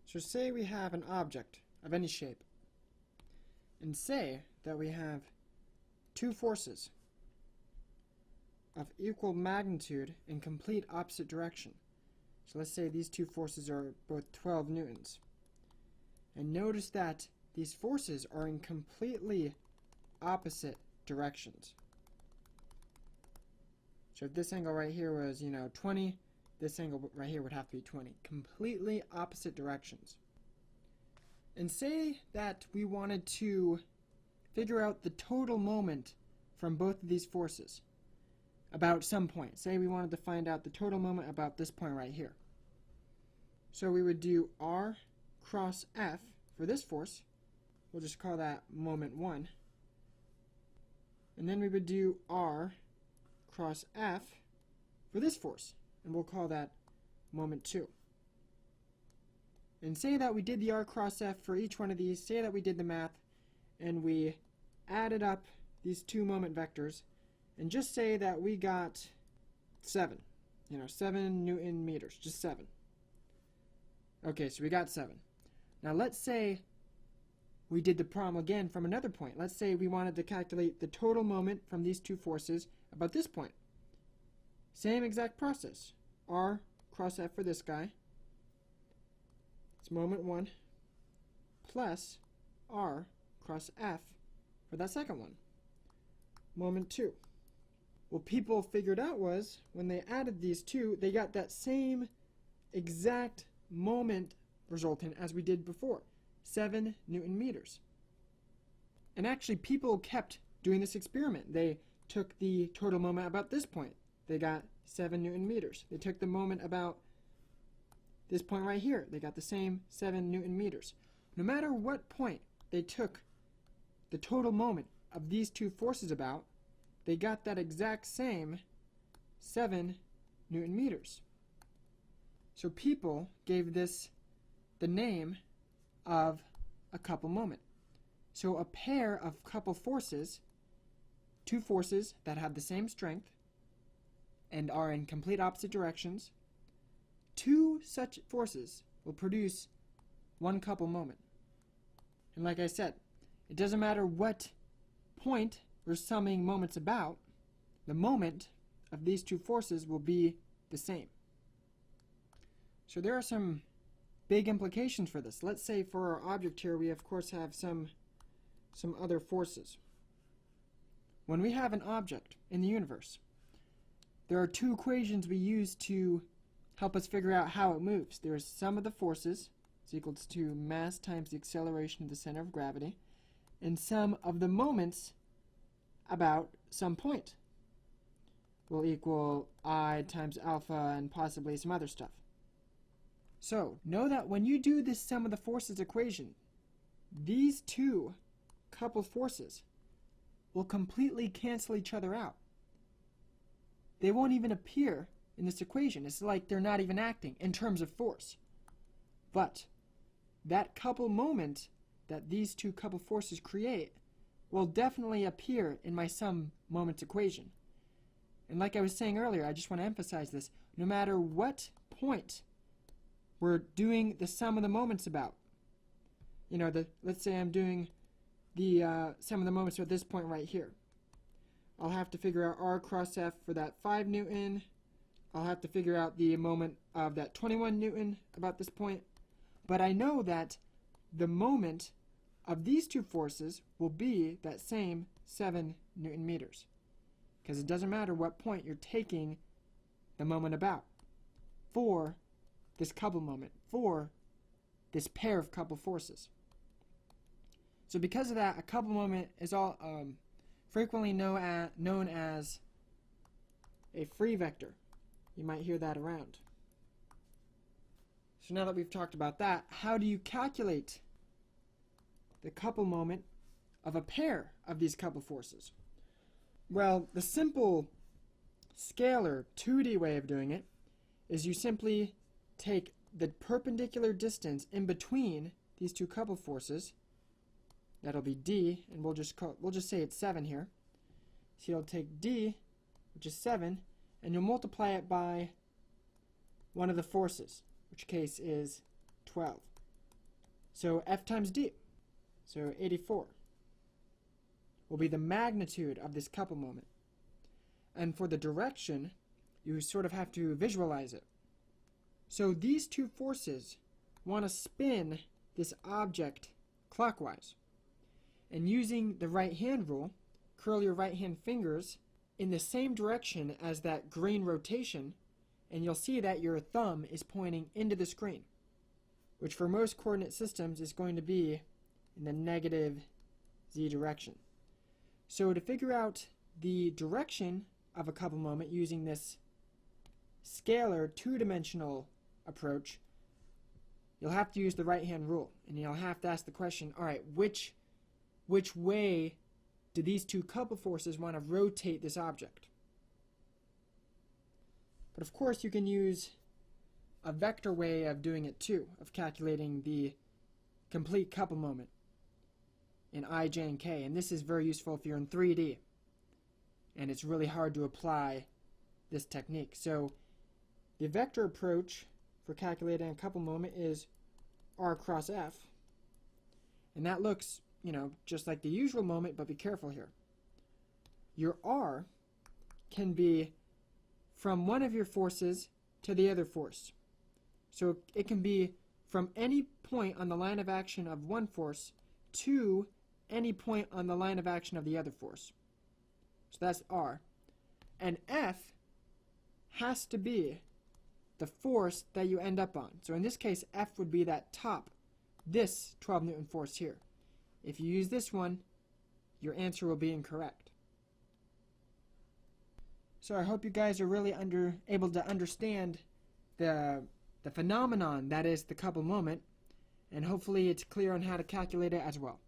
So say we have an object of any shape, and say that we have two forces of equal magnitude in complete opposite direction. So let's say these two forces are both 12 newtons. And notice that these forces are in completely opposite directions. So if this angle right here was, 20, this angle right here would have to be 20. Completely opposite directions. And say that we wanted to figure out the total moment from both of these forces about some point. Say we wanted to find out the total moment about this point right here. So we would do R cross F for this force. We'll just call that moment 1. And then we would do R cross F for this force, and we'll call that moment 2. And say that we did the R cross F for each one of these, say that we did the math, and we added up these two moment vectors, and just say that we got 7. 7 Newton meters, just 7. Okay, so we got 7. Now let's say we did the problem again from another point. Let's say we wanted to calculate the total moment from these two forces about this point. Same exact process. R cross F for this guy. It's moment 1 plus R cross F for that second one. Moment 2. What people figured out was when they added these two, they got that same exact moment resultant as we did before. 7 Newton meters. And actually people kept doing this experiment. They took the total moment about this point. They got 7 Newton meters. They took the moment about this point right here. They got the same 7 Newton meters. No matter what point they took the total moment of these two forces about, they got that exact same 7 Newton meters. So people gave this the name of a couple moment. So a pair of couple forces, two forces that have the same strength and are in complete opposite directions, two such forces will produce one couple moment. And like I said, it doesn't matter what point we're summing moments about, the moment of these two forces will be the same. So there are some big implications for this. Let's say for our object here we of course have some other forces. When we have an object in the universe, there are two equations we use to help us figure out how it moves. There's sum of the forces is equals to mass times the acceleration of the center of gravity, and sum of the moments about some point will equal I times alpha and possibly some other stuff. So know that when you do this sum of the forces equation, these two coupled forces will completely cancel each other out. They won't even appear in this equation. It's like they're not even acting in terms of force. But that couple moment that these two couple forces create will definitely appear in my sum moments equation. And like I was saying earlier, I just want to emphasize this. No matter what point we're doing the sum of the moments about, let's say I'm doing the sum of the moments at this point right here. I'll have to figure out R cross F for that 5 Newton. I'll have to figure out the moment of that 21 Newton about this point. But I know that the moment of these two forces will be that same 7 Newton meters. Because it doesn't matter what point you're taking the moment about for this couple moment, for this pair of couple forces. So because of that, a couple moment is all frequently known as a free vector. You might hear that around. So now that we've talked about that, how do you calculate the couple moment of a pair of these couple forces? Well, the simple scalar 2D way of doing it is you simply take the perpendicular distance in between these two couple forces. That'll be d, and we'll just say it's 7 here. So you'll take d, which is 7, and you'll multiply it by one of the forces, which case is 12. So F times D, so 84, will be the magnitude of this couple moment. And for the direction, you sort of have to visualize it. So these two forces want to spin this object clockwise. And using the right hand rule, curl your right hand fingers in the same direction as that green rotation, and you'll see that your thumb is pointing into the screen, which for most coordinate systems is going to be in the negative z direction. So to figure out the direction of a couple moment using this scalar two-dimensional approach, you'll have to use the right hand rule, and you'll have to ask the question, all right, which way do these two couple forces want to rotate this object? But of course you can use a vector way of doing it too, of calculating the complete couple moment in I, J, and K, and this is very useful if you're in 3D and it's really hard to apply this technique. So the vector approach for calculating a couple moment is R cross F, and that looks, just like the usual moment, but be careful here. Your R can be from one of your forces to the other force. So it can be from any point on the line of action of one force to any point on the line of action of the other force. So that's R. And F has to be the force that you end up on. So in this case, F would be that top, this 12 Newton force here. If you use this one, your answer will be incorrect. So I hope you guys are really able to understand the phenomenon that is the couple moment, and hopefully it's clear on how to calculate it as well.